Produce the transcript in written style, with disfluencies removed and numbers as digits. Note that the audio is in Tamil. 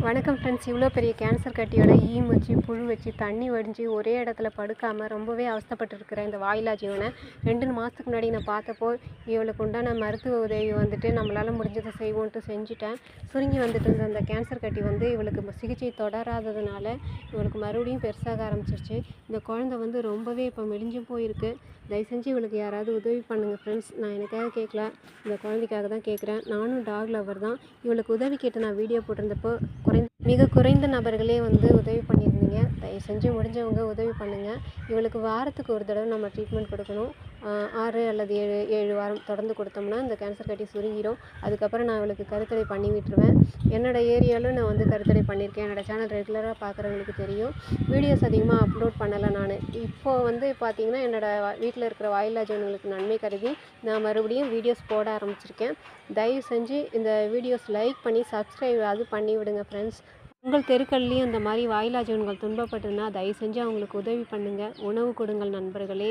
வணக்கம் ஃப்ரெண்ட்ஸ். இவ்வளோ பெரிய கேன்சர் கட்டியோட வச்சு புழு வச்சு தண்ணி வடிஞ்சு ஒரே இடத்துல படுக்காமல் ரொம்பவே அவஸ்தைப்பட்டுருக்கிற இந்த வாயிலா ஜீவனை 2 மாதத்துக்கு முன்னாடி நான் பார்த்தப்போ இவளுக்கு உண்டான மருத்துவ உதவி வந்துட்டு நம்மளால் முடிஞ்சதை செய்வோன்ட்டு செஞ்சுட்டேன். சுருங்கி வந்துட்டு இருந்த அந்த கேன்சர் கட்டி இவளுக்கு சிகிச்சை தொடராததுனால இவளுக்கு மறுபடியும் பெருசாக ஆரம்பிச்சிருச்சு. இந்த குழந்தை ரொம்பவே இப்போ மெலிஞ்சும் போயிருக்கு. தயவு செஞ்சு இவளுக்கு யாராவது உதவி பண்ணுங்கள் ஃப்ரெண்ட்ஸ். நான் எனக்காக கேட்கல, இந்த குழந்தைக்காக தான் கேட்குறேன். நானும் டாக் லவர் தான். இவளுக்கு உதவி கேட்டு நான் வீடியோ போட்டிருந்தப்போ மிக குறைந்த நபர்களே உதவி பண்ணியிருந்தீங்க. தயவு செஞ்சு முடிஞ்சவங்க உதவி பண்ணுங்கள். இவளுக்கு வாரத்துக்கு ஒரு தடவை நம்ம ட்ரீட்மெண்ட் கொடுக்கணும். 6 அல்லது 7 வாரம் தொடர்ந்து கொடுத்தோம்னா இந்த கேன்சர் கட்டி சுருங்கிடும். அதுக்கப்புறம் நான் இவளுக்கு கருத்தடை பண்ணி விட்டுருவேன். என்னோடய ஏரியாவிலும் நான் கருத்தடை பண்ணியிருக்கேன். என்னோடய சேனல் ரெகுலராக பார்க்குறவங்களுக்கு தெரியும். வீடியோஸ் அதிகமாக அப்லோட் பண்ணலை நான். இப்போது பார்த்திங்கன்னா என்னோடய வீட்டில் இருக்கிற வாயிலா ஜீவன்களுக்கு நன்மை கருதி நான் மறுபடியும் வீடியோஸ் போட ஆரம்பிச்சிருக்கேன். தயவு செஞ்சு இந்த வீடியோஸ் லைக் பண்ணி சப்ஸ்கிரைப் பண்ணி விடுங்க ஃப்ரெண்ட்ஸ். உங்கள் தெருக்கள்லேயும் இந்த மாதிரி வாயிலா ஜீவன்கள் துன்பப்பட்டுன்னா தயவு செஞ்சு அவங்களுக்கு உதவி பண்ணுங்கள். உணவு கொடுங்கள் நண்பர்களே.